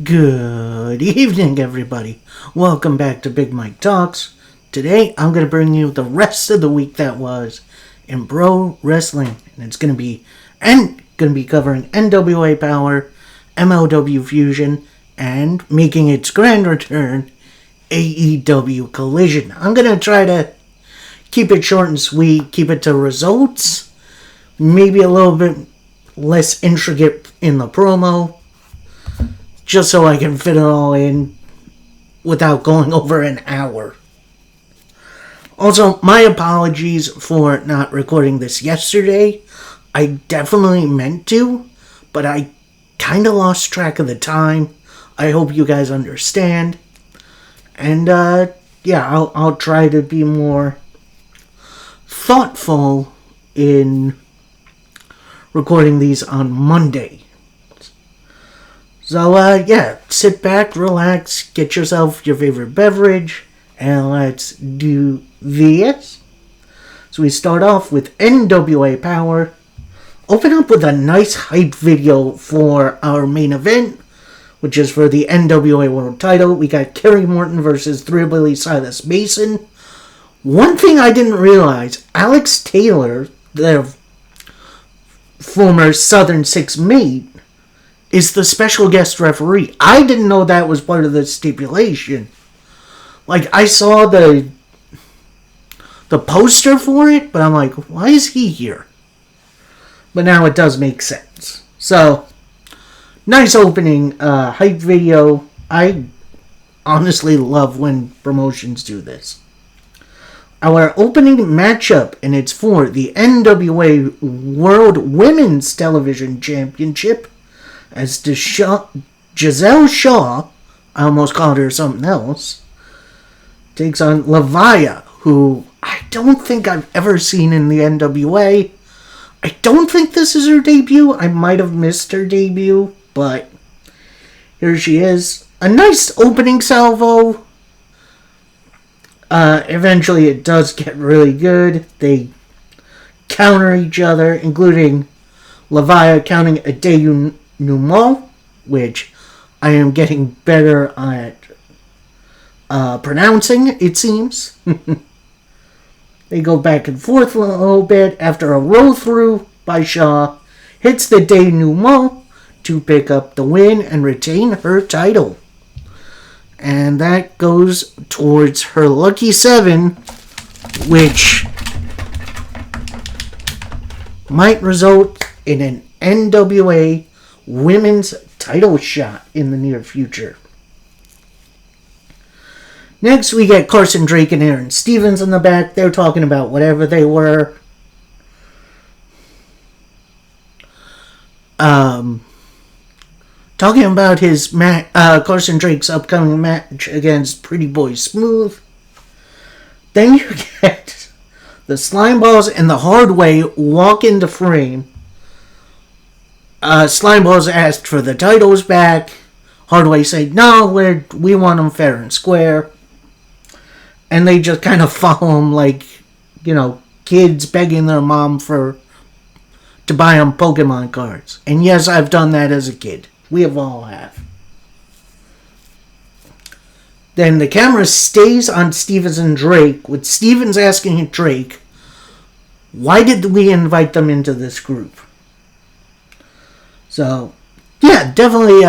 Good evening, everybody. Welcome back to Big Mike Talks. Today, I'm going to bring you the rest of the week that was in Bro Wrestling, and it's going to be covering NWA Power, MLW Fusion, and making its grand return, AEW Collision. I'm going to try to keep it short and sweet, keep it to results, maybe a little bit less intricate in the promo, just so I can fit it all in without going over an hour. Also, my apologies for not recording this yesterday. I definitely meant to, but I kind of lost track of the time. I hope you guys understand. And, I'll try to be more thoughtful in recording these on Monday. So, sit back, relax, get yourself your favorite beverage, and let's do this. So we start off with NWA Power. Open up with a nice hype video for our main event, which is for the NWA World Title. We got Kerry Morton versus Thrillbilly Silas Mason. One thing I didn't realize, Alex Taylor, the former Southern Six mate, is the special guest referee. I didn't know that was part of the stipulation. Like, I saw the poster for it, but I'm like, why is he here? But now it does make sense. So, nice opening hype video. I honestly love when promotions do this. Our opening matchup, and it's for the NWA World Women's Television Championship, as Giselle Shaw, I almost called her something else, takes on Lavia, who I don't think I've ever seen in the NWA. I don't think this is her debut. I might have missed her debut, but here she is. A nice opening salvo. Eventually it does get really good. They counter each other, including Lavia counting a denouement, which I am getting better at pronouncing, it seems. They go back and forth a little bit after a roll through by Shaw hits the denouement to pick up the win and retain her title. And that goes towards her lucky 7, which might result in an NWA women's title shot in the near future. Next, we get Carson Drake and Aaron Stevens in the back. They're talking about whatever they were. Talking about his Carson Drake's upcoming match against Pretty Boy Smooth. Then you get the Slimeballs and the Hard Way walk into frame. Slimeballs asked for the titles back. Hardway said, no, we want them fair and square. And they just kind of follow him like, kids begging their mom to buy them Pokemon cards. And yes, I've done that as a kid. We all have. Then the camera stays on Stevens and Drake, with Stevens asking Drake, why did we invite them into this group? So, yeah, definitely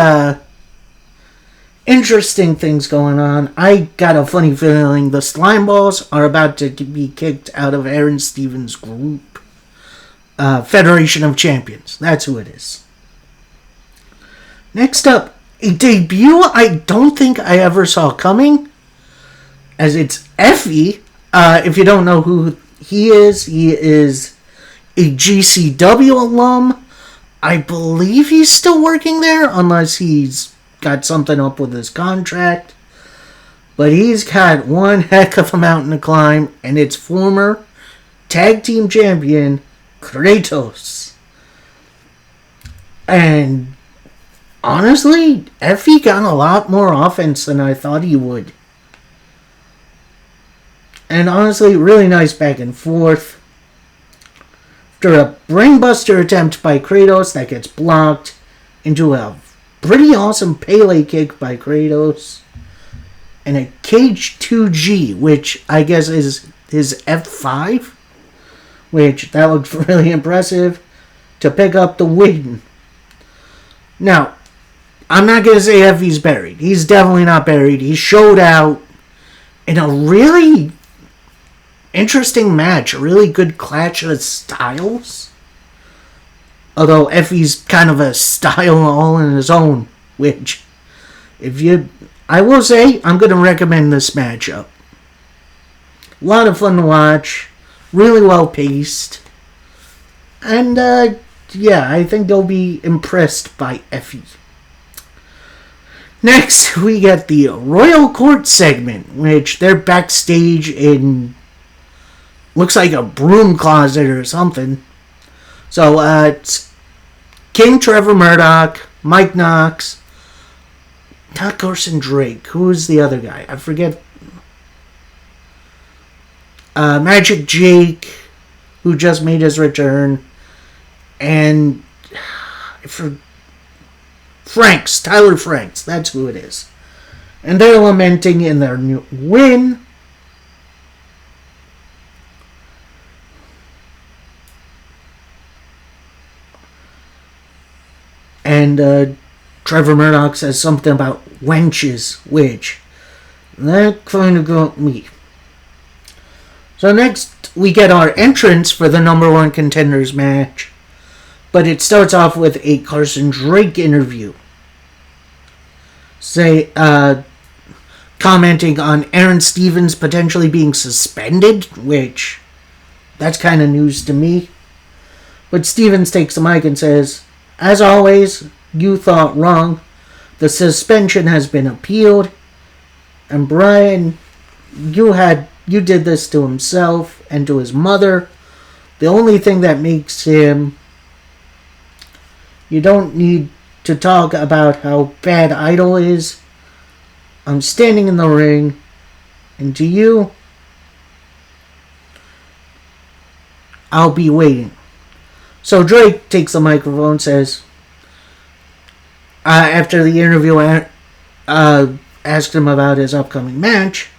interesting things going on. I got a funny feeling the Slimeballs are about to be kicked out of Aaron Stevens' group. Federation of Champions. That's who it is. Next up, a debut I don't think I ever saw coming, as it's Effie. If you don't know who he is a GCW alum. I believe he's still working there, unless he's got something up with his contract. But he's got one heck of a mountain to climb, and it's former tag team champion Kratos. And honestly, Effie got a lot more offense than I thought he would. And honestly, really nice back and forth. After a brainbuster attempt by Kratos that gets blocked into a pretty awesome Pele kick by Kratos. And a Cage 2G, which I guess is his F5. Which, that looked really impressive. To pick up the win. Now, I'm not going to say Effie's buried. He's definitely not buried. He showed out in a really interesting match. A really good clash of styles. Although Effie's kind of a style all in his own. Which, I will say, I'm going to recommend this matchup. A lot of fun to watch. Really well paced. And, yeah, I think they'll be impressed by Effie. Next, we get the Royal Court segment, which they're backstage in, looks like a broom closet or something. So, it's King Trevor Murdoch, Mike Knox, not Carson Drake. Who is the other guy? I forget. Magic Jake, who just made his return. And for Tyler Franks, that's who it is. And they're lamenting in their new win. And Trevor Murdoch says something about wenches, which that kind of got me. So next, we get our entrance for the number one contenders match. But it starts off with a Carson Drake interview. Commenting on Aaron Stevens potentially being suspended, which, that's kind of news to me. But Stevens takes the mic and says, "As always, you thought wrong. The suspension has been appealed. And Brian, you did this to himself and to his mother. The only thing that makes him... You don't need to talk about how bad Idol is. I'm standing in the ring. And to you, I'll be waiting." So Drake takes the microphone and says, after the interviewer asked him about his upcoming match,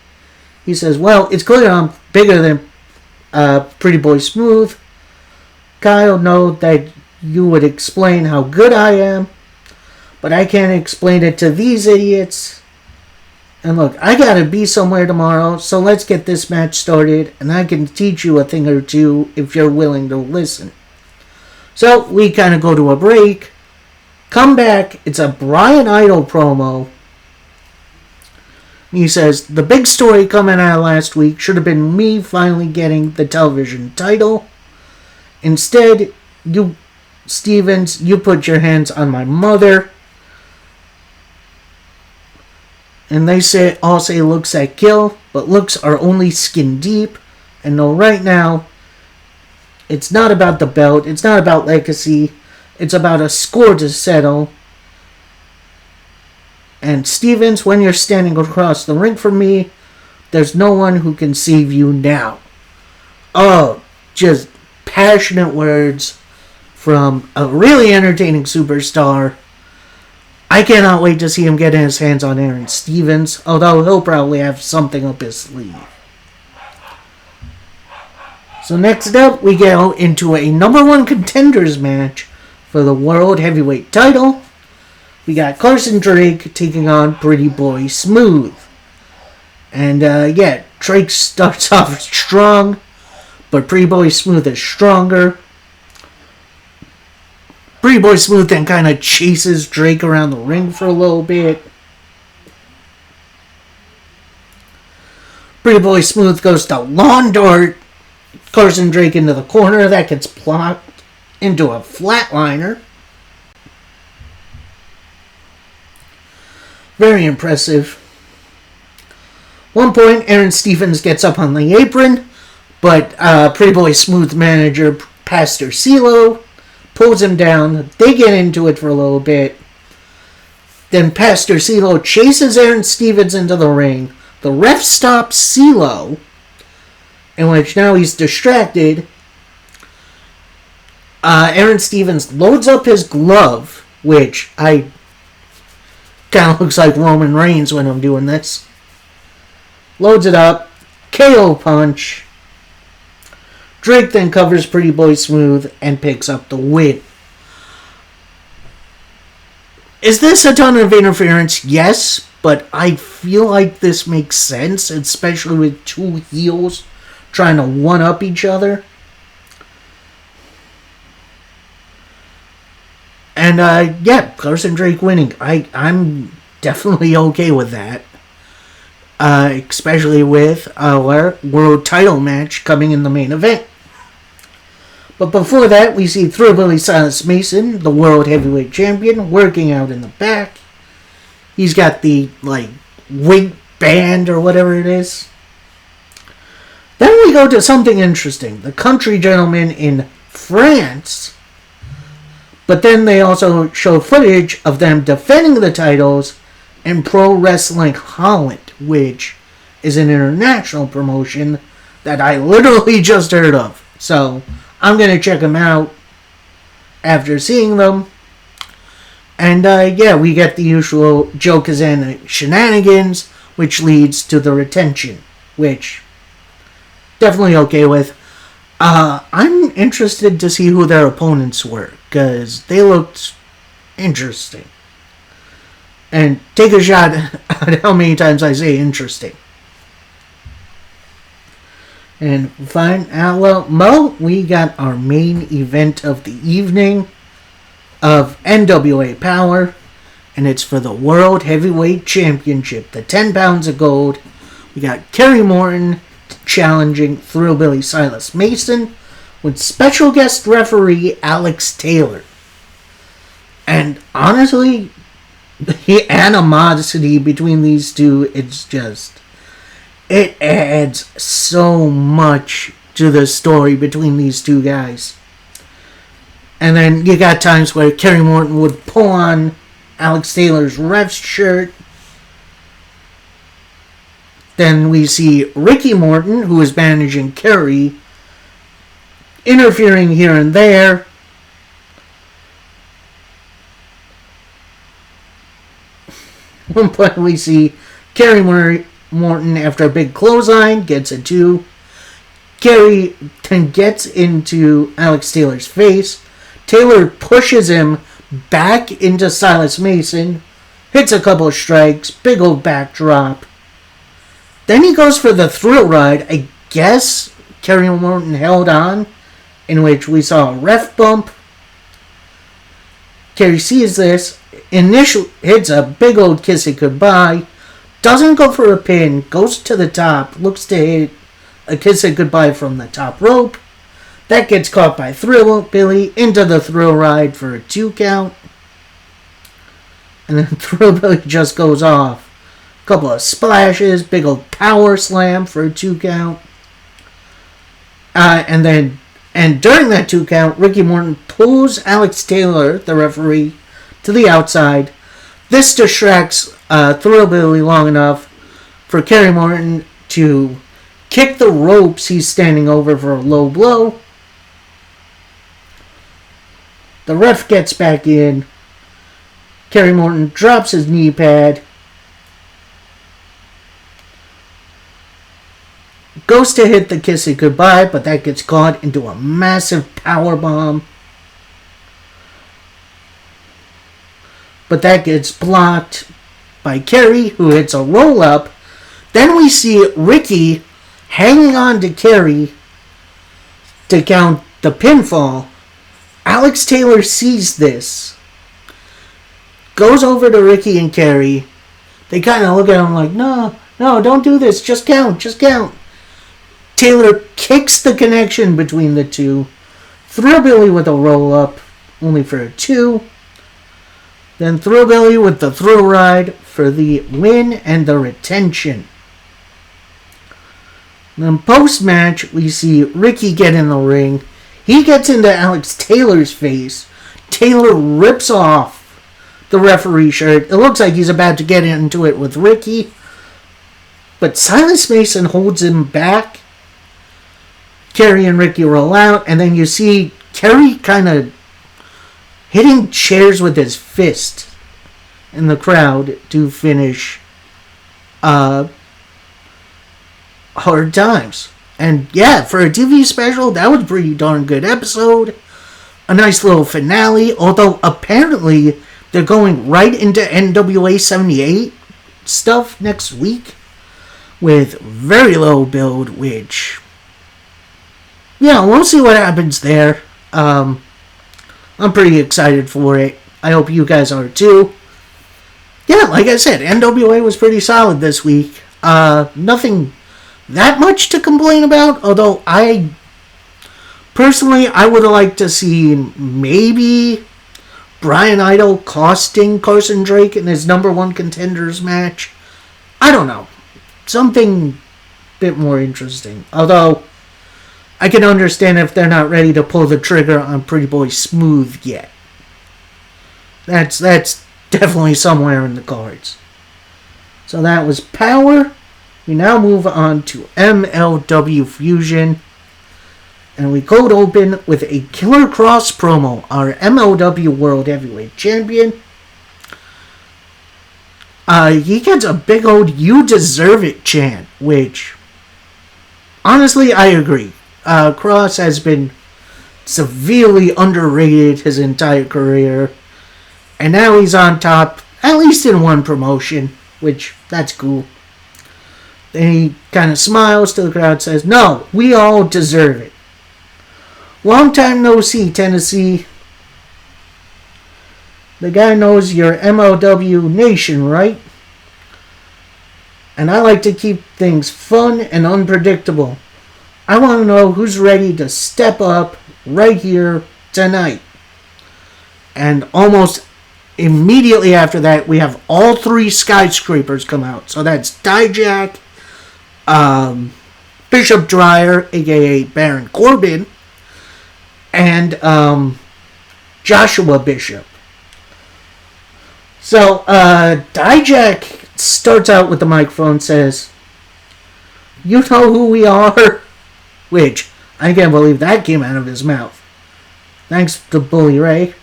he says, "Well, it's clear I'm bigger than Pretty Boy Smooth. Kyle, know that you would explain how good I am, but I can't explain it to these idiots. And look, I gotta be somewhere tomorrow, so let's get this match started, and I can teach you a thing or two if you're willing to listen." So we kind of go to a break, come back, it's a Brian Idol promo. He says, "The big story coming out last week should have been me finally getting the television title. Instead, you, Stevens, you put your hands on my mother." And they all say looks that kill, but looks are only skin deep. And no, right now, it's not about the belt, it's not about legacy, it's about a score to settle. And Stevens, when you're standing across the ring from me, there's no one who can save you now. Oh, just passionate words from a really entertaining superstar. I cannot wait to see him get his hands on Aaron Stevens, although he'll probably have something up his sleeve. So next up, we go into a number one contenders match for the World Heavyweight title. We got Carson Drake taking on Pretty Boy Smooth. And Drake starts off strong, but Pretty Boy Smooth is stronger. Pretty Boy Smooth then kind of chases Drake around the ring for a little bit. Pretty Boy Smooth goes to lawn dart Carson Drake into the corner. That gets blocked into a flatliner. Very impressive. One point, Aaron Stevens gets up on the apron, but Pretty Boy Smooth manager Pastor CeeLo pulls him down. They get into it for a little bit. Then Pastor CeeLo chases Aaron Stevens into the ring. The ref stops CeeLo, in which now he's distracted. Aaron Stevens loads up his glove, which I Kind of looks like Roman Reigns when I'm doing this. Loads it up. KO punch. Drake then covers Pretty Boy Smooth and picks up the win. Is this a ton of interference? Yes, but I feel like this makes sense, especially with two heels trying to one-up each other. And, yeah, Carson Drake winning. I'm definitely okay with that. Especially with our world title match coming in the main event. But before that, we see Thrillbilly Silas Mason, the World Heavyweight Champion, working out in the back. He's got the, wig band or whatever it is. Then we go to something interesting. The Country Gentlemen in France. But then they also show footage of them defending the titles in Pro Wrestling Holland, which is an international promotion that I literally just heard of. So I'm going to check them out after seeing them. And, yeah, we get the usual Joe Kazana shenanigans, which leads to the retention, which definitely okay with. I'm interested to see who their opponents were, because they looked interesting. And take a shot at how many times I say interesting. And fine, well, Mo, we got our main event of the evening of NWA Power, and it's for the World Heavyweight Championship, the 10 pounds of gold. We got Kerry Morton challenging Thrillbilly Silas Mason with special guest referee Alex Taylor. And honestly, the animosity between these two, it adds so much to the story between these two guys. And then you got times where Kerry Morton would pull on Alex Taylor's ref's shirt. Then we see Ricky Morton, who is managing Kerry, interfering here and there. At one point we see Kerry Morton, after a big clothesline, gets a 2. Kerry then gets into Alex Taylor's face. Taylor pushes him back into Silas Mason, hits a couple of strikes, big old backdrop. Then he goes for the thrill ride. I guess Kerry Morton held on, in which we saw a ref bump. Kerry sees this, initially hits a big old kiss it goodbye, doesn't go for a pin, goes to the top, looks to hit a kiss it goodbye from the top rope. That gets caught by Thrillbilly into the thrill ride for a 2 count. And then Thrillbilly just goes off. A couple of splashes, big old power slam for a 2 count. And during that 2 count, Ricky Morton pulls Alex Taylor, the referee, to the outside. This distracts Thrillbilly long enough for Kerry Morton to kick the ropes he's standing over for a low blow. The ref gets back in. Kerry Morton drops his knee pad. Goes to hit the kiss it goodbye, but that gets caught into a massive power bomb. But that gets blocked by Kerry, who hits a roll up. Then we see Ricky hanging on to Kerry to count the pinfall. Alex Taylor sees this, goes over to Ricky and Kerry. They kind of look at him like, no, don't do this. Just count. Taylor kicks the connection between the two. Thrillbilly with a roll-up, only for a 2. Then Thrillbilly with the thrill ride for the win and the retention. Then post-match, we see Ricky get in the ring. He gets into Alex Taylor's face. Taylor rips off the referee shirt. It looks like he's about to get into it with Ricky. But Silas Mason holds him back. Kerry and Ricky roll out. And then you see Kerry kind of hitting chairs with his fist. in the crowd to finish Hard Times. And yeah, for a TV special, that was a pretty darn good episode. A nice little finale, although apparently they're going right into NWA 78 stuff next week with very low build, which, yeah, we'll see what happens there. I'm pretty excited for it. I hope you guys are too. Yeah, like I said, NWA was pretty solid this week. Nothing that much to complain about, although personally, I would have liked to see maybe Brian Idol costing Carson Drake in his number one contenders match. I don't know. Something a bit more interesting. Although, I can understand if they're not ready to pull the trigger on Pretty Boy Smooth yet. That's definitely somewhere in the cards. So that was Power. We now move on to MLW Fusion. And we cold open with a Killer Kross promo, our MLW World Heavyweight Champion. He gets a big old "You deserve it" chant, which, honestly, I agree. Kross has been severely underrated his entire career. And now he's on top, at least in one promotion, which, that's cool. Then he kind of smiles to the crowd, says, "No, we all deserve it. Long time no see, Tennessee. The guy knows your MLW Nation, right? And I like to keep things fun and unpredictable. I want to know who's ready to step up right here tonight." And almost immediately after that, we have all three skyscrapers come out. So that's Dijak, Bishop Dwyer, a.k.a. Baron Corbin, and Joshua Bishop. So Dijak starts out with the microphone, says, "You know who we are?" Which, I can't believe that came out of his mouth. Thanks to Bully Ray.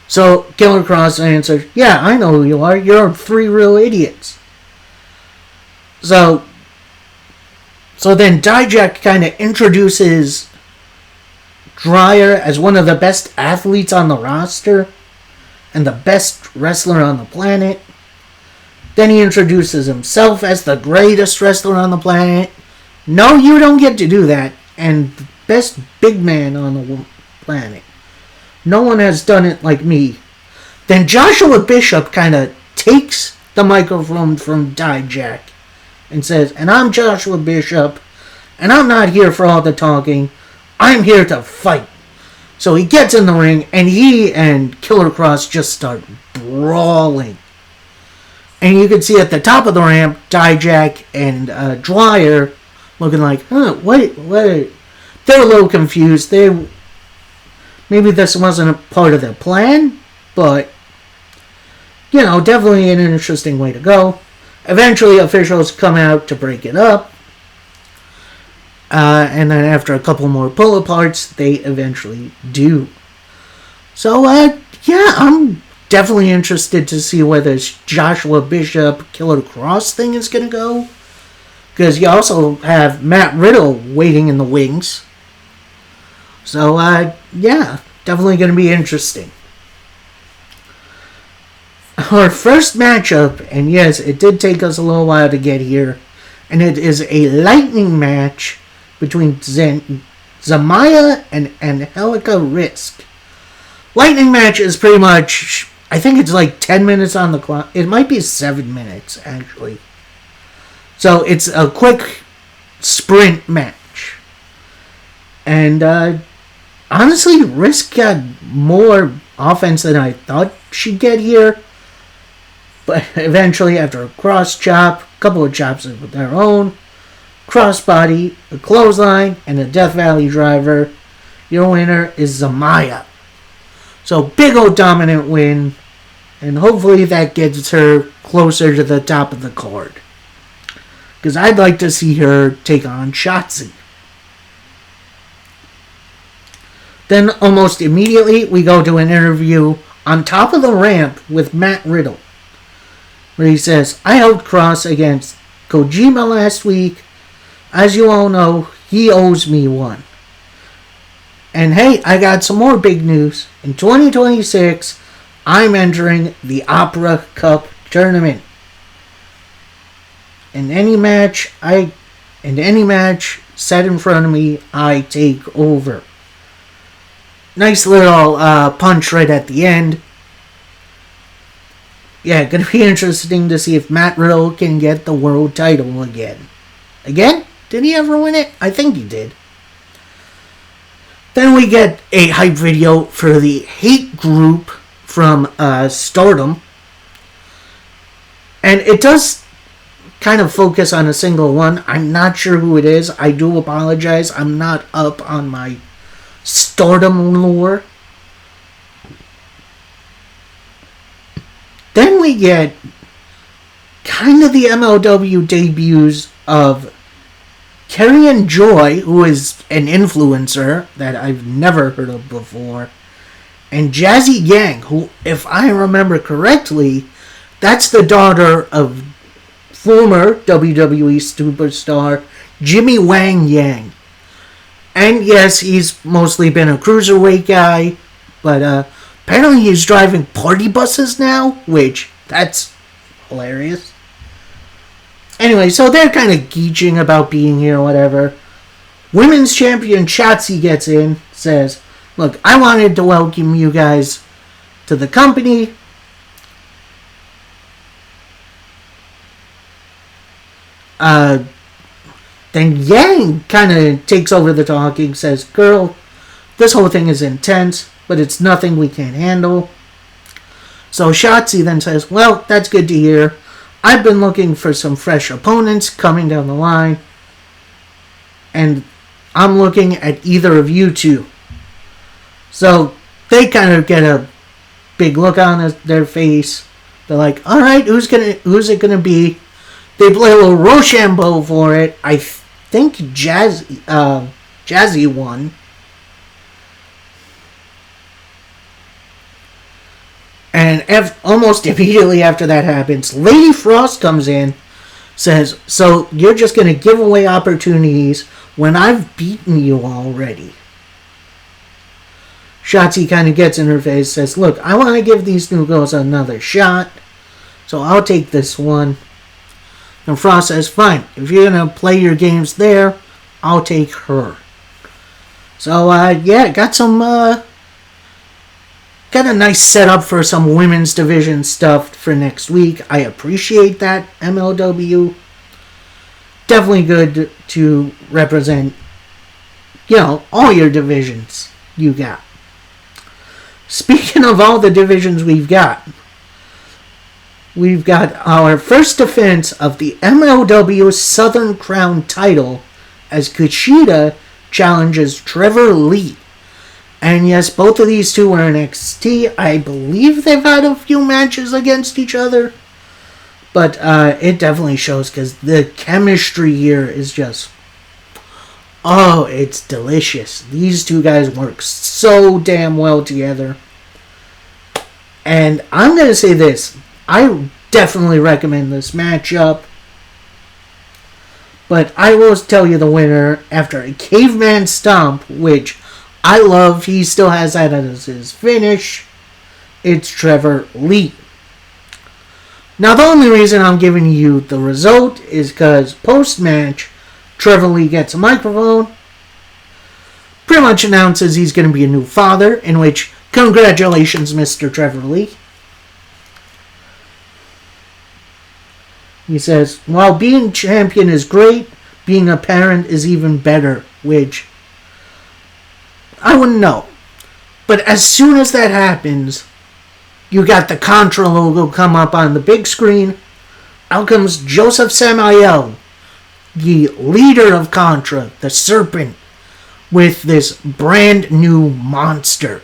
So Killer Kross answers, "Yeah, I know who you are. You're three real idiots." So then Dijak kind of introduces Dwyer as one of the best athletes on the roster and the best wrestler on the planet. Then he introduces himself as the greatest wrestler on the planet. No, you don't get to do that. And the best big man on the planet. No one has done it like me. Then Joshua Bishop kind of takes the microphone from Dijak and says, "And I'm Joshua Bishop, and I'm not here for all the talking. I'm here to fight." So he gets in the ring, and he and Killer Kross just start brawling. And you can see at the top of the ramp, Dijak and Dwyer looking like, what? They're a little confused. Maybe this wasn't a part of their plan, but, definitely an interesting way to go. Eventually, officials come out to break it up. And then after a couple more pull-aparts, they eventually do. So, I'm definitely interested to see where this Joshua Bishop Killer Kross thing is going to go. Because you also have Matt Riddle waiting in the wings. So, definitely going to be interesting. Our first matchup, and yes, it did take us a little while to get here, and it is a lightning match between Zamaya and Angelica Risk. Lightning match is pretty much, I think it's like 10 minutes on the clock. It might be 7 minutes, actually. So it's a quick sprint match. And honestly, Risk got more offense than I thought she'd get here. But eventually, after a cross chop, a couple of chops of their own, crossbody, a clothesline, and a Death Valley driver, your winner is Zamaya. So, big old dominant win, and hopefully that gets her closer to the top of the card. Because I'd like to see her take on Shotzi. Then, almost immediately, we go to an interview on top of the ramp with Matt Riddle, where he says, I helped Cross against Kojima last week. As you all know, he owes me one. And hey, I got some more big news. In 2026, I'm entering the Opera Cup tournament. In any match set in front of me, I take over. Nice little punch right at the end. Yeah, gonna be interesting to see if Matt Riddle can get the world title again. Again? Did he ever win it? I think he did. Then we get a hype video for the Hate Group from Stardom. And it does kind of focus on a single one. I'm not sure who it is. I do apologize. I'm not up on my Stardom lore. Then we get kind of the MLW debuts of Karrion Joy, who is an influencer that I've never heard of before, and Jazzy Yang, who, if I remember correctly, that's the daughter of former WWE superstar Jimmy Wang Yang. And yes, he's mostly been a cruiserweight guy, but apparently he's driving party buses now, which, that's hilarious. Anyway, so they're kind of geeching about being here or whatever. Women's champion Shotzi gets in, says, look, I wanted to welcome you guys to the company. Then Yang kind of takes over the talking, says, girl, this whole thing is intense, but it's nothing we can't handle. So Shotzi then says, well, that's good to hear. I've been looking for some fresh opponents coming down the line, and I'm looking at either of you two. So they kind of get a big look on their face. They're like, all right, who's it gonna be? They play a little Rochambeau for it. I think Jazzy won. And almost immediately after that happens, Lady Frost comes in, says, so you're just going to give away opportunities when I've beaten you already. Shotzi kind of gets in her face, says, look, I want to give these new girls another shot, so I'll take this one. And Frost says, fine, if you're going to play your games there, I'll take her. So, yeah, got a nice setup for some women's division stuff for next week. I appreciate that, MLW. Definitely good to represent, all your divisions you got. Speaking of all the divisions we've got our first defense of the MLW Southern Crown title as Kushida challenges Trevor Lee. And yes, both of these two were in NXT. I believe they've had a few matches against each other. But it definitely shows because the chemistry here is just... oh, it's delicious. These two guys work so damn well together. And I'm going to say this. I definitely recommend this matchup. But I will tell you the winner after a caveman stomp, which... I love, he still has that as his finish. It's Trevor Lee. Now, the only reason I'm giving you the result is because post-match, Trevor Lee gets a microphone, pretty much announces he's going to be a new father, in which, congratulations, Mr. Trevor Lee. He says, while being champion is great, being a parent is even better, which... I wouldn't know. But as soon as that happens, you got the Contra logo come up on the big screen. Out comes Joseph Samael, the leader of Contra, the Serpent, with this brand new monster.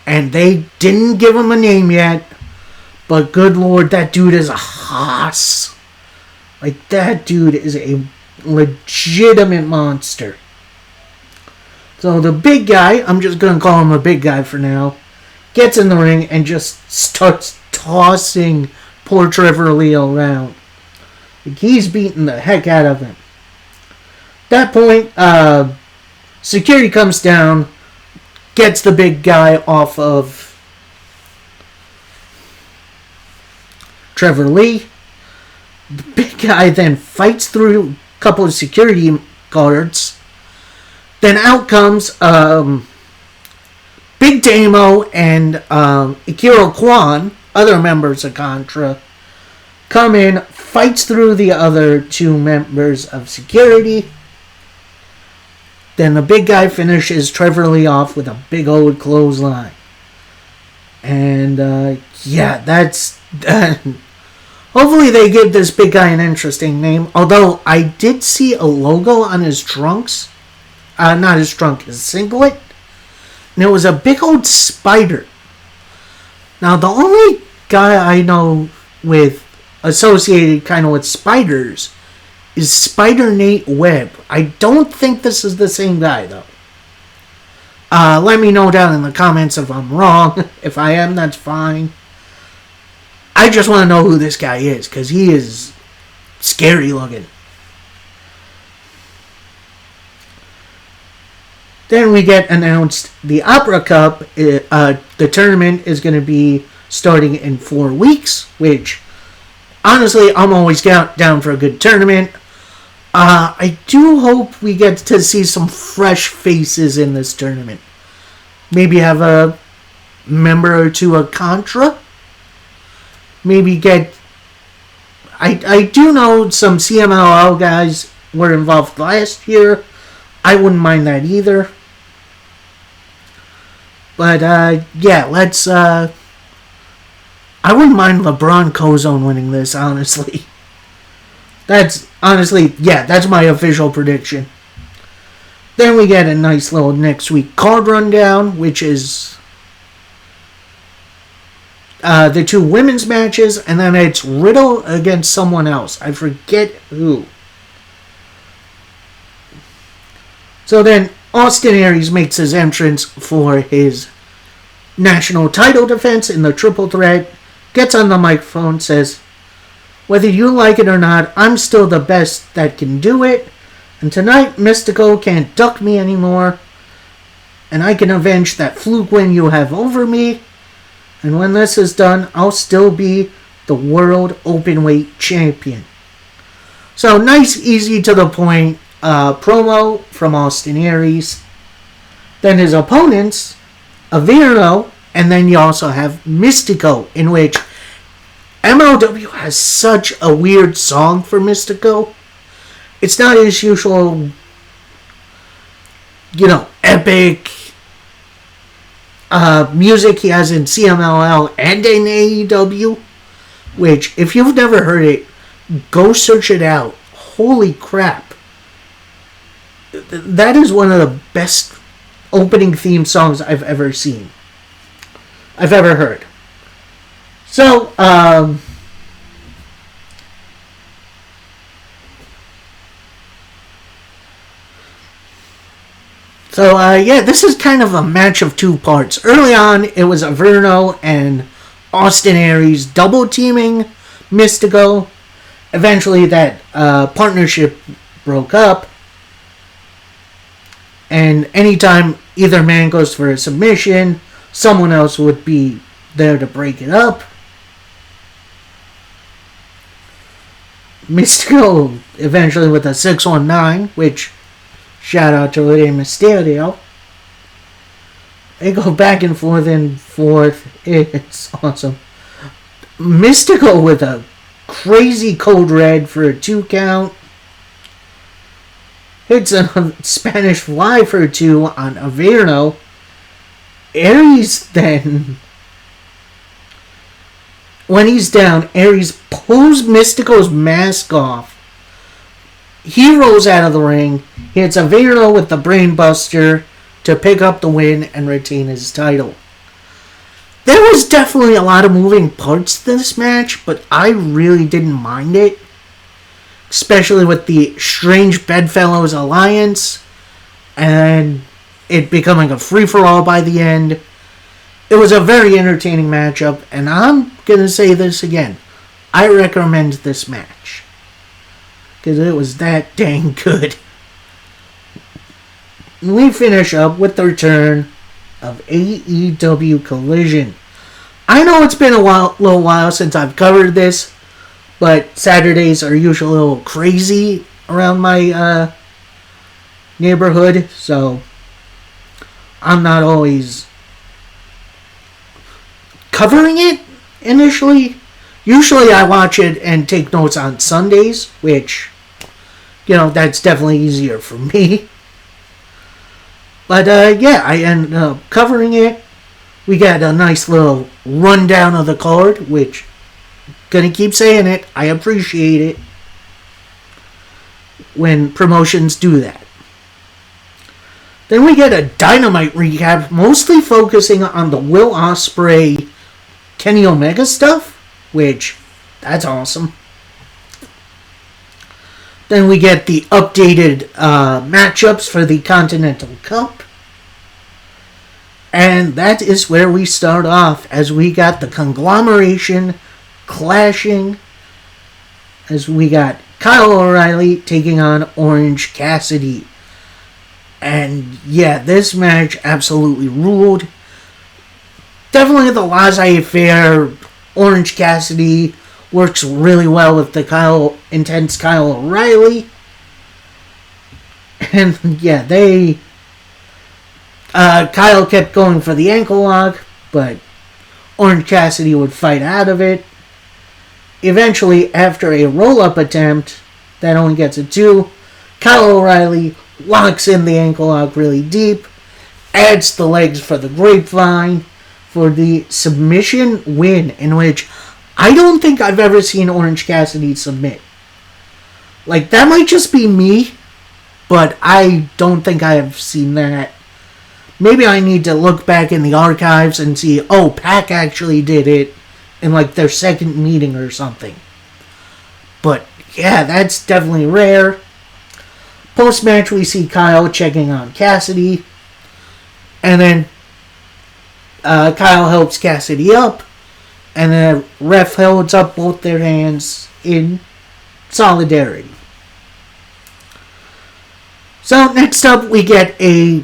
And they didn't give him a name yet, but good lord, that dude is a hoss. Like, that dude is a legitimate monster. So the big guy, I'm just going to call him a big guy for now, gets in the ring and just starts tossing poor Trevor Lee around. Like he's beating the heck out of him. At that point, security comes down, gets the big guy off of Trevor Lee. The big guy then fights through a couple of security guards. Then out comes Big Damo and Akira Kwan, other members of Contra, come in, fights through the other two members of security. Then the big guy finishes Trevor Lee off with a big old clothesline. And yeah, that's... hopefully they give this big guy an interesting name. Although I did see a logo on his trunks. Not his trunk, his singlet. And it was a big old spider. Now the only guy I know with associated kind of with spiders is Spider Nate Webb. I don't think this is the same guy though. Let me know down in the comments if I'm wrong. If I am, that's fine. I just want to know who this guy is, because he is scary looking. Then we get announced the Opera Cup. The tournament is going to be starting in 4 weeks, which, honestly, I'm always down for a good tournament. I do hope we get to see some fresh faces in this tournament. Maybe have a member or two of Contra. Maybe get... I do know some CMLL guys were involved last year. I wouldn't mind that either. But, yeah, let's... I wouldn't mind LeBron Cozone winning this, honestly. That's, honestly, yeah, that's my official prediction. Then we get a nice little next week card rundown, which is the 2 women's matches, and then it's Riddle against someone else. I forget who. So then Austin Aries makes his entrance for his national title defense in the triple threat, gets on the microphone, says, "Whether you like it or not, I'm still the best that can do it. And tonight, Mystico can't duck me anymore. And I can avenge that fluke win you have over me. And when this is done, I'll still be the World Openweight Champion." So, nice, easy, to the point promo from Austin Aries. Then his opponents, Averno, and then you also have Mystico, in which MLW has such a weird song for Mystico. It's not his usual, epic music he has in CMLL and in AEW, which, if you've never heard it, go search it out. Holy crap. That is one of the best opening theme songs I've ever seen. I've ever heard. So, yeah, this is kind of a match of 2 parts. Early on, it was Averno and Austin Aries double teaming Mystico. Eventually, that partnership broke up. And anytime either man goes for a submission, someone else would be there to break it up. Mystico eventually with a 619, which, shout out to Rey Mysterio. They go back and forth and forth. It's awesome. Mystico with a crazy code red for a 2 count. Hits a Spanish fly for a 2 on Averno. Aries then, when he's down, Aries pulls Mystico's mask off. He rolls out of the ring, hits Averno with the Brainbuster to pick up the win and retain his title. There was definitely a lot of moving parts to this match, but I really didn't mind it. Especially with the Strange Bedfellows alliance and it becoming a free-for-all by the end. it was a very entertaining matchup, and I'm going to say this again. I recommend this match. Because it was that dang good. We finish up with the return of AEW Collision. I know it's been a little while since I've covered this, but Saturdays are usually a little crazy around my neighborhood, so I'm not always covering it initially. Usually I watch it and take notes on Sundays, which, that's definitely easier for me. But yeah, I ended up covering it. We got a nice little rundown of the card, which, gonna keep saying it, I appreciate it when promotions do that. Then we get a Dynamite recap, mostly focusing on the Will Ospreay, Kenny Omega stuff, which, that's awesome. Then we get the updated matchups for the Continental Cup. And that is where we start off, as we got the conglomeration clashing, as we got Kyle O'Reilly taking on Orange Cassidy. And yeah, this match absolutely ruled. Definitely the laissez-faire. Orange Cassidy works really well with the intense Kyle O'Reilly. And yeah, Kyle kept going for the ankle lock, but Orange Cassidy would fight out of it. Eventually, after a roll-up attempt that only gets a 2, Kyle O'Reilly locks in the ankle lock really deep, adds the legs for the grapevine for the submission win, in which I don't think I've ever seen Orange Cassidy submit. Like, that might just be me, but I don't think I have seen that. Maybe I need to look back in the archives and see, Pac actually did it in, like, their second meeting or something. But, yeah, that's definitely rare. Post-match, we see Kyle checking on Cassidy. And then Kyle helps Cassidy up. And the ref holds up both their hands in solidarity. So, next up, we get a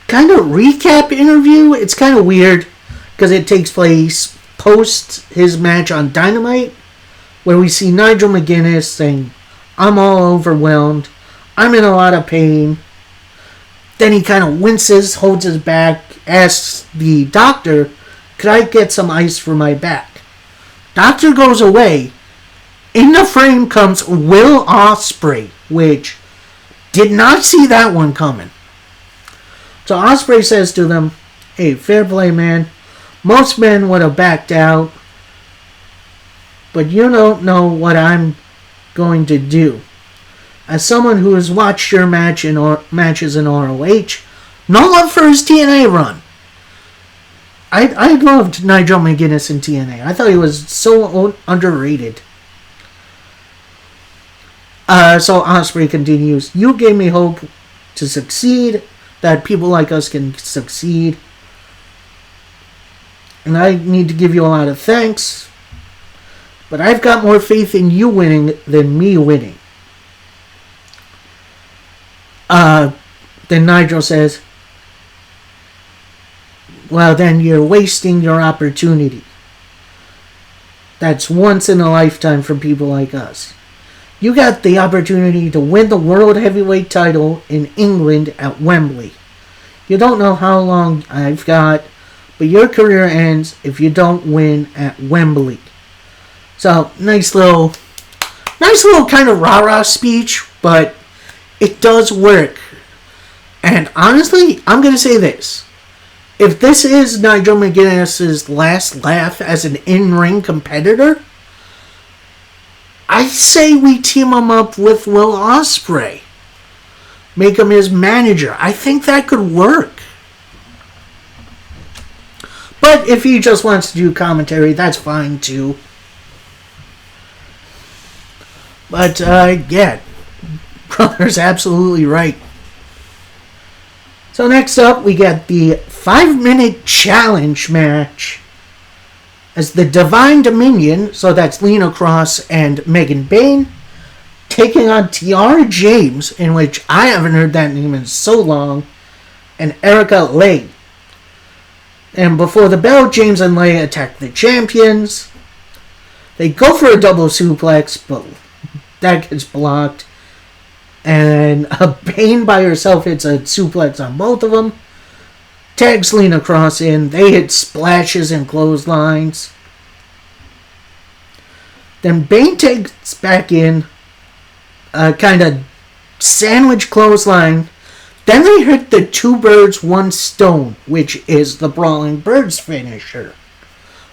kind of recap interview. It's kind of weird because it takes place post his match on Dynamite, where we see Nigel McGuinness saying, "I'm all overwhelmed. I'm in a lot of pain." Then he kind of winces, holds his back, asks the doctor, "Could I get some ice for my back?" Doctor goes away. In the frame comes Will Ospreay, which did not see that one coming. So Ospreay says to them, "Hey, fair play, man. Most men would have backed out, but you don't know what I'm going to do. As someone who has watched your matches in ROH, no love for his TNA run." I loved Nigel McGuinness in TNA. I thought he was so underrated. So Ospreay continues, "You gave me hope to succeed, that people like us can succeed. And I need to give you a lot of thanks. But I've got more faith in you winning than me winning." Then Nigel says, "Well, then you're wasting your opportunity. That's once in a lifetime for people like us. You got the opportunity to win the World Heavyweight title in England at Wembley. You don't know how long I've got, but your career ends if you don't win at Wembley." So, nice little kind of rah-rah speech, but it does work. And honestly, I'm going to say this. If this is Nigel McGuinness' last laugh as an in-ring competitor, I say we team him up with Will Ospreay. Make him his manager. I think that could work. But if he just wants to do commentary, that's fine too. But, yeah, brother's absolutely right. So next up, we get the 5-minute challenge match as the Divine Dominion, so that's Lena Cross and Megan Bayne, taking on Tiara James, in which I haven't heard that name in so long, and Erica Lay. And before the bell, James and Lay attack the champions. They go for a double suplex, but that gets blocked. And Bayne by herself hits a suplex on both of them. Tags Lena Cross in. They hit splashes and clotheslines. Then Bayne takes back in. Kind of sandwich clothesline. Then they hit the 2 birds, 1 stone, which is the Brawling Birds finisher.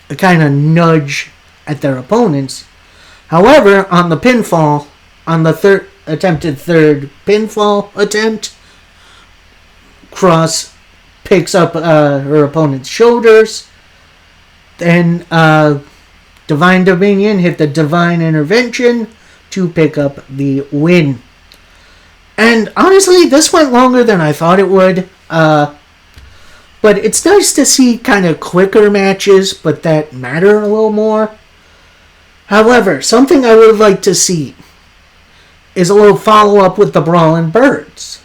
A kind of nudge at their opponents. However, on the pinfall, on the attempted third pinfall attempt, Cross picks up her opponent's shoulders. Then Divine Dominion hit the Divine Intervention to pick up the win. And honestly, this went longer than I thought it would. But it's nice to see kind of quicker matches, but that matter a little more. However, something I would like to see is a little follow-up with the Brawling Birds.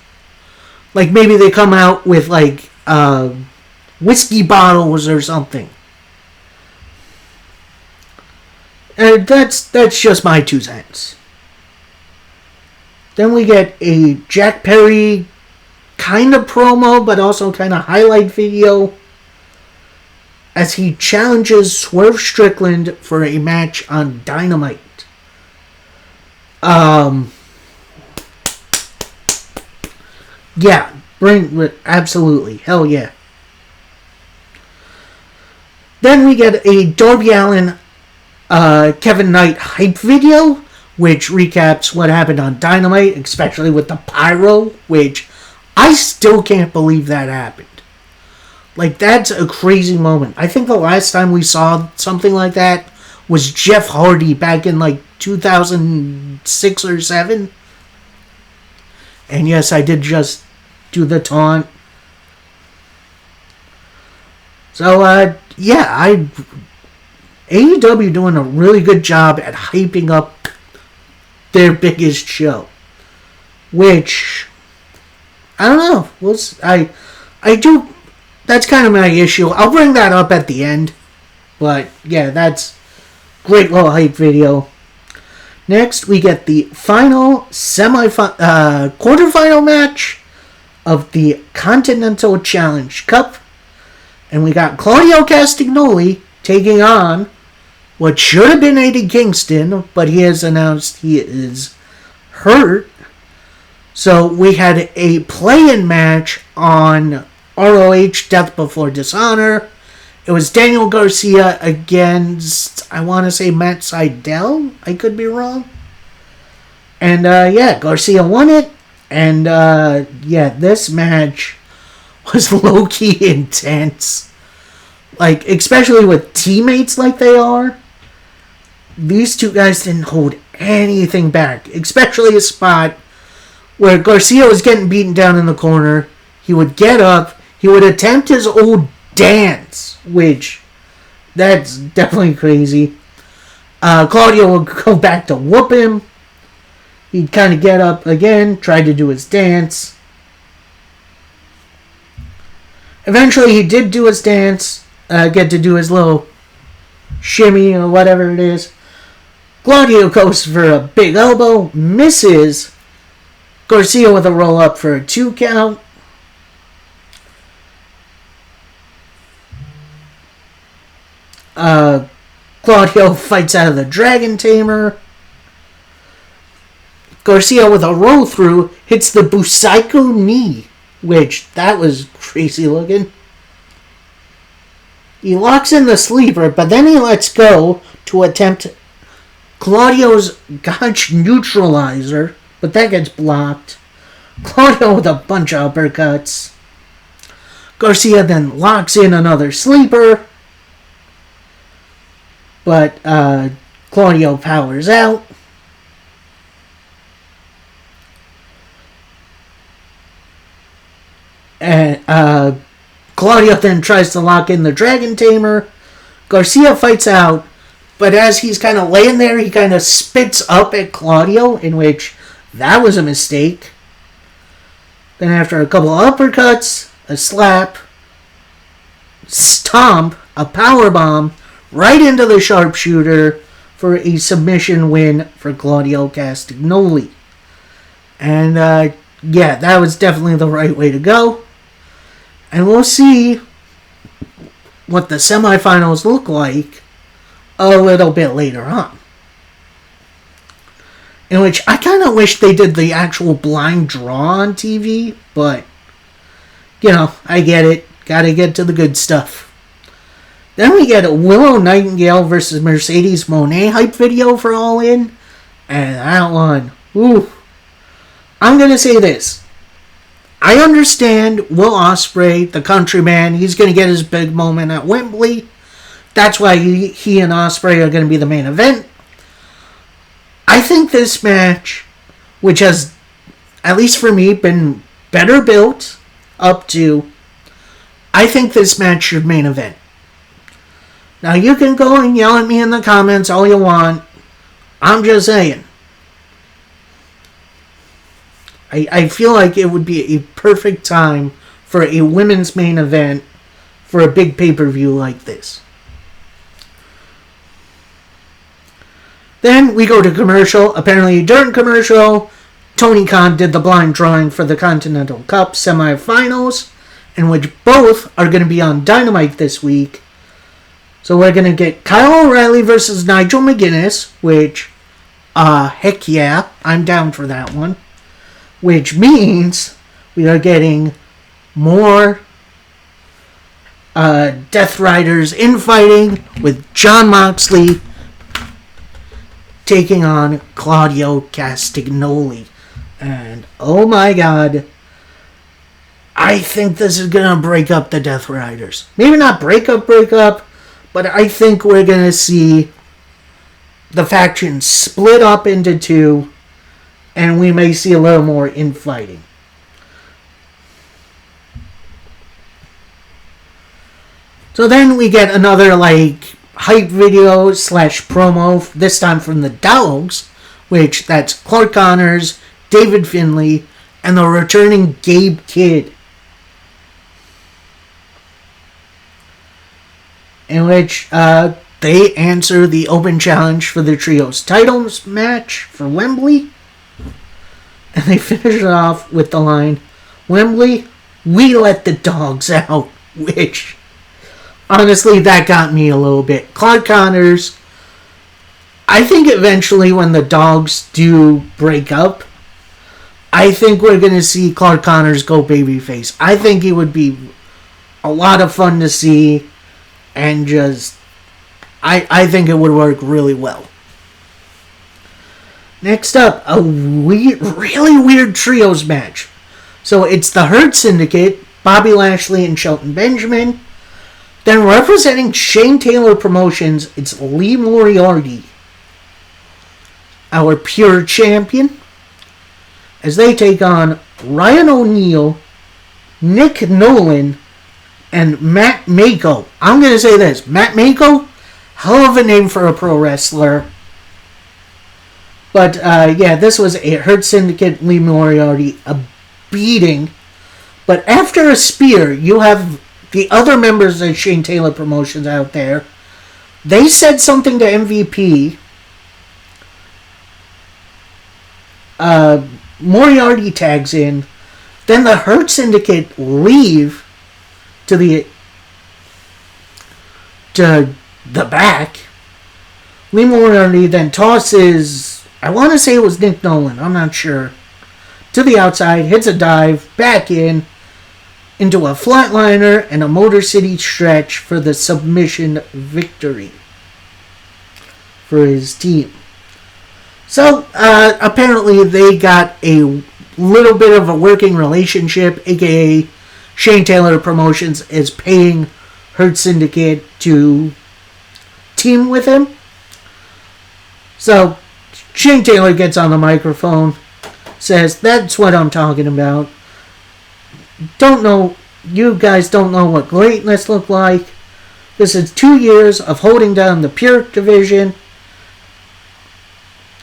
Like maybe they come out with like whiskey bottles or something. And that's just my 2 cents. Then we get a Jack Perry kind of promo, but also kind of highlight video as he challenges Swerve Strickland for a match on Dynamite. Yeah, absolutely, hell yeah. Then we get a Darby Allin, Kevin Knight hype video, which recaps what happened on Dynamite, especially with the pyro, which I still can't believe that happened. Like, that's a crazy moment. I think the last time we saw something like that was Jeff Hardy back in, like, 2006 or 7. And yes, I did just do the taunt. So, yeah, AEW doing a really good job at hyping up their biggest show. Which, I don't know. I do. That's kind of my issue. I'll bring that up at the end. But, yeah, that's great little hype video. Next, we get the final quarterfinal match of the Continental Challenge Cup. And we got Claudio Castagnoli taking on what should have been Eddie Kingston, but he has announced he is hurt. So we had a play-in match on ROH Death Before Dishonor. It was Daniel Garcia against, I want to say, Matt Sydal. I could be wrong. And, yeah, Garcia won it. And, yeah, this match was low-key intense. Like, especially with teammates like they are. These two guys didn't hold anything back. Especially a spot where Garcia was getting beaten down in the corner. He would get up. He would attempt his old dance, which, that's definitely crazy. Claudio would go back to whoop him. He'd kind of get up again, try to do his dance. Eventually, he did do his dance, get to do his little shimmy or whatever it is. Claudio goes for a big elbow, misses. Garcia with a roll up for a 2 count. Claudio fights out of the Dragon Tamer. Garcia with a roll through hits the Busaiku knee, which that was crazy looking. He locks in the sleeper, but then he lets go to attempt Claudio's Gotch neutralizer, but that gets blocked. Claudio with a bunch of uppercuts. Garcia then locks in another sleeper, but Claudio powers out. And Claudio then tries to lock in the Dragon Tamer. Garcia fights out, but as he's kind of laying there, he kind of spits up at Claudio, in which that was a mistake. Then after a couple of uppercuts, a slap, stomp, a powerbomb right into the sharpshooter for a submission win for Claudio Castagnoli. And yeah, that was definitely the right way to go. And we'll see what the semifinals look like a little bit later on. In which I kind of wish they did the actual blind draw on TV, but, you know, I get it. Gotta get to the good stuff. Then we get a Willow Nightingale versus Mercedes Moné hype video for All In. And that one, ooh. I'm gonna say this. I understand Will Ospreay, the countryman, he's going to get his big moment at Wembley. That's why he and Ospreay are going to be the main event. I think this match, which has, at least for me, been better built up to, I think this match should main event. Now you can go and yell at me in the comments all you want. I'm just saying. I feel like it would be a perfect time for a women's main event for a big pay-per-view like this. Then we go to commercial. Apparently during commercial, Tony Khan did the blind drawing for the Continental Cup semifinals, in which both are going to be on Dynamite this week. So we're going to get Kyle O'Reilly versus Nigel McGuinness, which, heck yeah, I'm down for that one. Which means we are getting more Death Riders infighting with Jon Moxley taking on Claudio Castagnoli. And oh my god, I think this is going to break up the Death Riders. Maybe not break up, but I think we're going to see the faction split up into two. And we may see a little more infighting. So then we get another hype video / promo, this time from the Dogs, which that's Clark Connors, David Finlay, and the returning Gabe Kidd. In which they answer the open challenge for the Trios titles match for Wembley. And they finish it off with the line, Wembley, we let the dogs out. Which, honestly, that got me a little bit. Clark Connors, I think eventually when the dogs do break up, I think we're going to see Clark Connors go babyface. I think it would be a lot of fun to see. And just, I think it would work really well. Next up, a really weird trios match. So it's the Hurt Syndicate, Bobby Lashley and Shelton Benjamin. Then representing Shane Taylor Promotions, it's Lee Moriarty, our pure champion, as they take on Ryan O'Neal, Nick Nolan, and Matt Mako. I'm going to say this, Matt Mako, hell of a name for a pro wrestler. But, yeah, this was a Hurt Syndicate, Lee Moriarty, a beating. But after a spear, you have the other members of Shane Taylor Promotions out there. They said something to MVP. Moriarty tags in. Then the Hurt Syndicate leave to the back. Lee Moriarty then tosses, I want to say it was Nick Nolan, I'm not sure, to the outside, hits a dive, back in, into a flatliner and a Motor City stretch for the submission victory for his team. So, apparently they got a little bit of a working relationship, aka Shane Taylor Promotions is paying Hurt Syndicate to team with him. So, Shane Taylor gets on the microphone, says, that's what I'm talking about. don't know, you guys don't know what greatness looked like. This is 2 years of holding down the Pure division.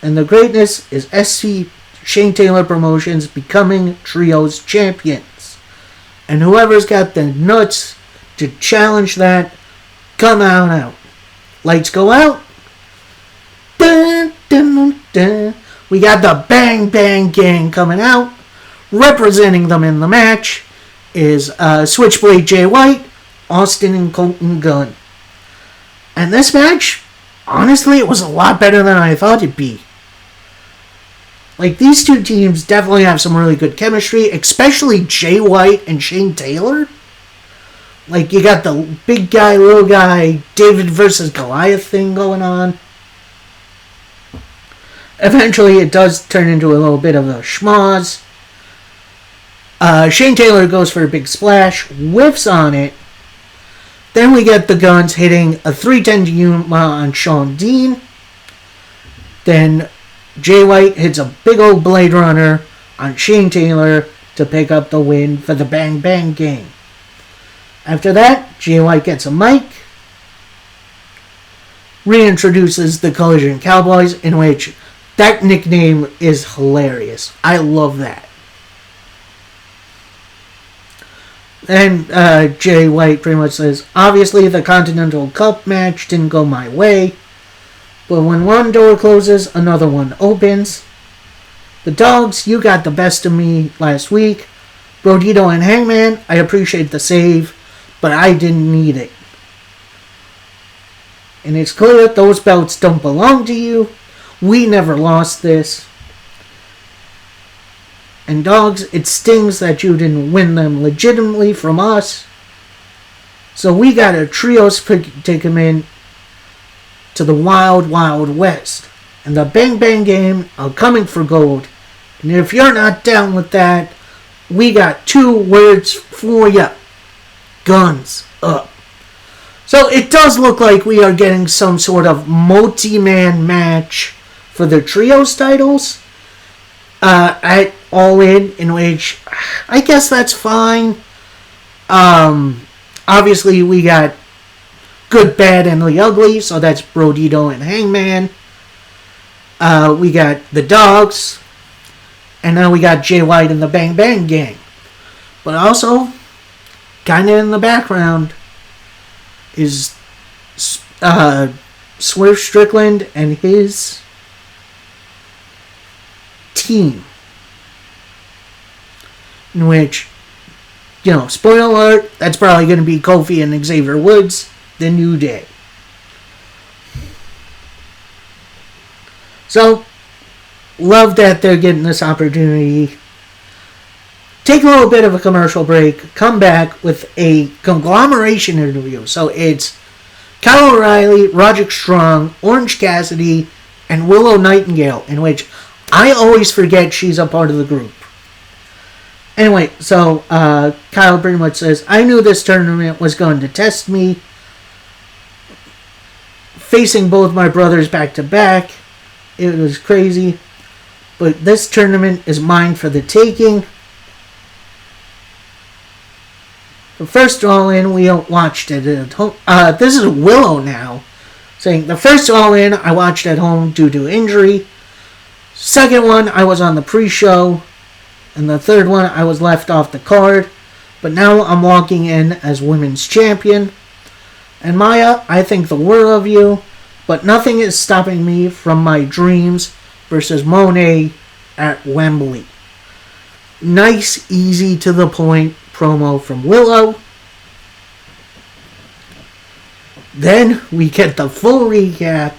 And the greatness is SC Shane Taylor Promotions becoming Trios champions. And whoever's got the nuts to challenge that, come on out. Lights go out. Dun, dun, dun. We got the Bang Bang Gang coming out. Representing them in the match is Switchblade Jay White, Austin and Colton Gunn. And this match, honestly, it was a lot better than I thought it'd be. Like, these two teams definitely have some really good chemistry, especially Jay White and Shane Taylor. Like, you got the big guy, little guy, David versus Goliath thing going on. Eventually, it does turn into a little bit of a schmoz. Shane Taylor goes for a big splash, whiffs on it. Then we get the Guns hitting a 310 to Yuma on Sean Dean. Then Jay White hits a big old Blade Runner on Shane Taylor to pick up the win for the Bang Bang Gang. After that, Jay White gets a mic, reintroduces the Collision Cowboys, in which that nickname is hilarious. I love that. And Jay White pretty much says, obviously the Continental Cup match didn't go my way, but when one door closes, another one opens. The Dogs, you got the best of me last week. Brodito and Hangman, I appreciate the save, but I didn't need it. And it's clear those belts don't belong to you. We never lost this. And Dogs, it stings that you didn't win them legitimately from us. So we got a trios predicament to the Wild Wild West. And the Bang Bang Game are coming for gold. And if you're not down with that, we got 2 words for you. Guns up. So it does look like we are getting some sort of multi-man match for the trios titles. At All In which I guess that's fine. Obviously we got Good, Bad, and the Ugly, so that's Brodito and Hangman. We got the Dogs, and now we got Jay White and the Bang Bang Gang. But also, kind of in the background, is Swerve Strickland and his team, in which, spoiler alert, that's probably going to be Kofi and Xavier Woods, the New Day. So, love that they're getting this opportunity. Take a little bit of a commercial break, come back with a conglomeration interview. So it's Kyle O'Reilly, Roderick Strong, Orange Cassidy, and Willow Nightingale, in which I always forget she's a part of the group. Anyway, so Kyle pretty much says, I knew this tournament was going to test me. Facing both my brothers back to back, it was crazy. But this tournament is mine for the taking. The first All In, we watched it at home. This is Willow now, saying, the first All In I watched at home due to injury. Second one, I was on the pre-show. And the third one, I was left off the card. But now I'm walking in as women's champion. And Maya, I think the world of you. But nothing is stopping me from my dreams versus Monet at Wembley. Nice, easy, to the point promo from Willow. Then we get the full recap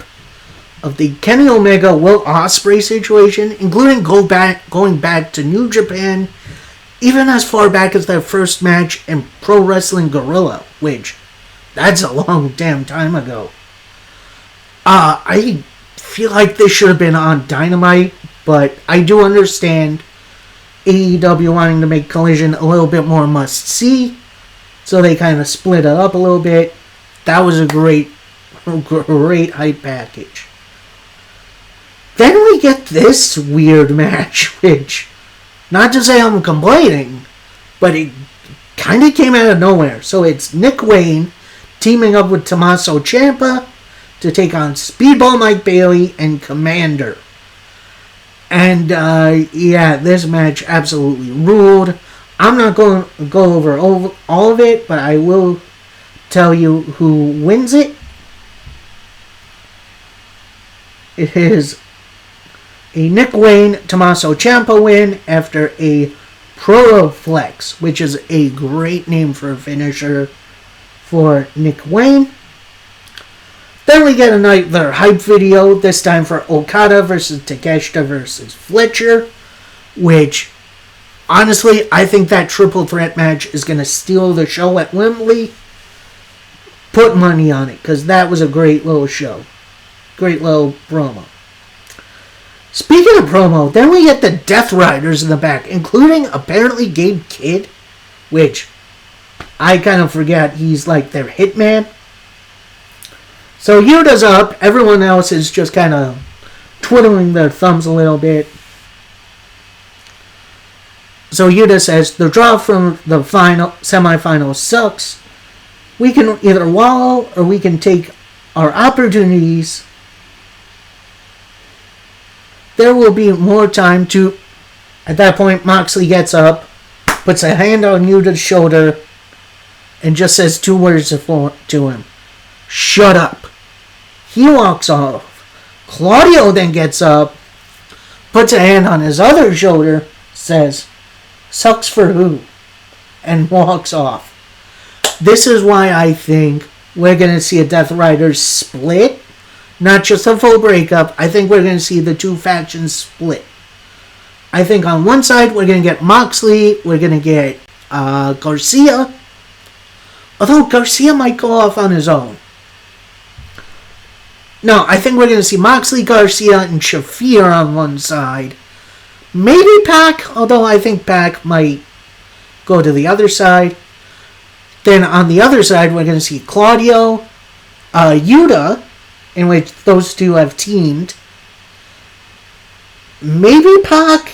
of the Kenny Omega Will Ospreay situation, including going back to New Japan, even as far back as their first match in Pro Wrestling Guerrilla, which, that's a long damn time ago. I feel like this should have been on Dynamite, but I do understand AEW wanting to make Collision a little bit more must-see, so they kind of split it up a little bit. That was a great hype package. Then we get this weird match, which, not to say I'm complaining, but it kind of came out of nowhere. So it's Nick Wayne teaming up with Tommaso Ciampa to take on Speedball Mike Bailey and Commander. And yeah, this match absolutely ruled. I'm not going to go over all of it, but I will tell you who wins it. It is a Nick Wayne Tommaso Ciampa win after a Proloflex, which is a great name for a finisher for Nick Wayne. Then we get another hype video, this time for Okada versus Takeshita versus Fletcher, which, honestly, I think that triple threat match is going to steal the show at Wembley. Put money on it, because that was a great little show. Great little promo. Speaking of promo, then we get the Death Riders in the back, including apparently Gabe Kidd, which I kind of forget he's like their hitman. So Yuta's up, everyone else is just kind of twiddling their thumbs a little bit. So Yuta says, the draw from the semifinal sucks. We can either wallow or we can take our opportunities. There will be more time to... At that point, Moxley gets up, puts a hand on Yuta's shoulder, and just says two words to him. Shut up. He walks off. Claudio then gets up, puts a hand on his other shoulder, says, sucks for who? And walks off. This is why I think we're going to see a Death Riders split. Not just a full breakup. I think we're going to see the two factions split. I think on one side we're going to get Moxley. We're going to get Garcia. Although Garcia might go off on his own. No, I think we're going to see Moxley, Garcia, and Shafir on one side. Maybe Pac, although I think Pac might go to the other side. Then on the other side, we're going to see Claudio, Yuta, in which those two have teamed. Maybe Pac.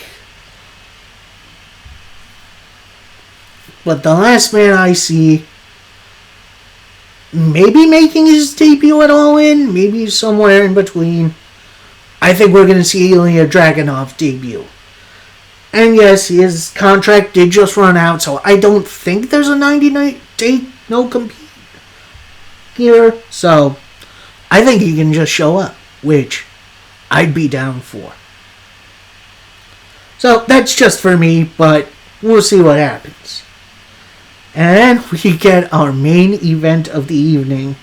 But the last man I see, maybe making his debut at All In, maybe somewhere in between. I think we're going to see Ilya Dragunov debut. And yes, his contract did just run out, so I don't think there's a 90-day no compete here. So I think he can just show up, which I'd be down for. So that's just for me, but we'll see what happens. And we get our main event of the evening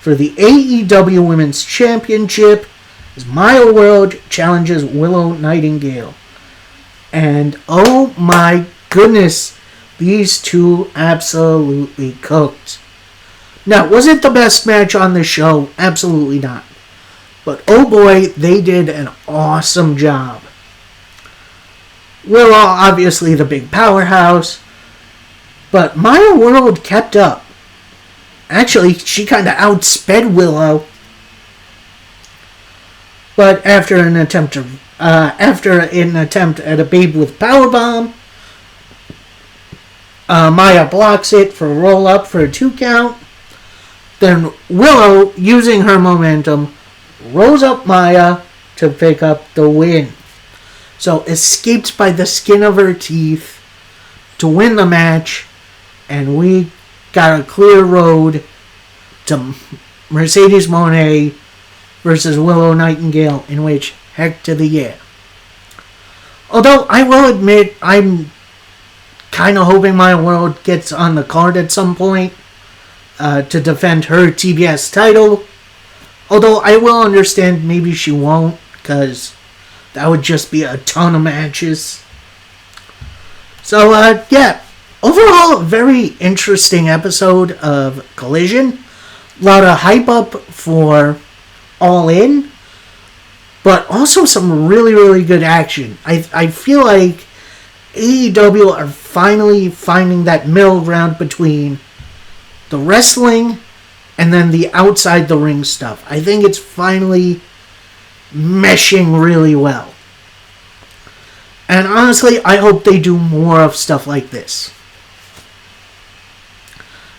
for the AEW Women's Championship as Maya World challenges Willow Nightingale. And oh my goodness, these two absolutely cooked. Now, was it the best match on the show? Absolutely not. But oh boy, they did an awesome job. Willow, obviously the big powerhouse. But Maya World kept up. Actually, she kind of outsped Willow. But after an attempt at a Babe with Powerbomb, Maya blocks it for a roll-up for a 2 count. Then Willow, using her momentum, rolls up Maya to pick up the win. So escaped by the skin of her teeth to win the match. And we got a clear road to Mercedes Moné versus Willow Nightingale, in which, heck to the yeah. Although, I will admit, I'm kind of hoping Maya World gets on the card at some point to defend her TBS title. Although, I will understand maybe she won't, because that would just be a ton of matches. So, yeah. Overall, a very interesting episode of Collision. A lot of hype up for All In. But also some really, really good action. I feel like AEW are finally finding that middle ground between the wrestling and then the outside the ring stuff. I think it's finally meshing really well. And honestly, I hope they do more of stuff like this.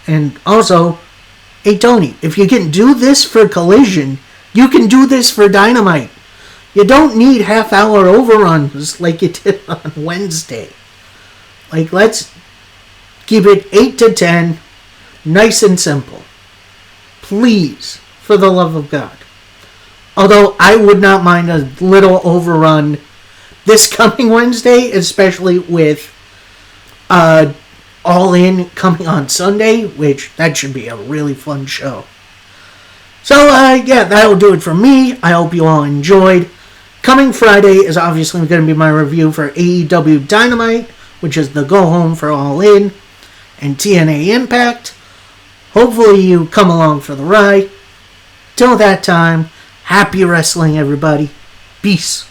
And also, hey Tony, if you can do this for Collision, you can do this for Dynamite. You don't need half-hour overruns like you did on Wednesday. Like, let's keep it 8 to 10, nice and simple. Please, for the love of God. Although I would not mind a little overrun this coming Wednesday, especially with All In coming on Sunday, which that should be a really fun show. So, yeah, that'll do it for me. I hope you all enjoyed. Coming Friday is obviously going to be my review for AEW Dynamite, which is the go-home for All In, and TNA Impact. Hopefully you come along for the ride. Till that time, happy wrestling, everybody. Peace.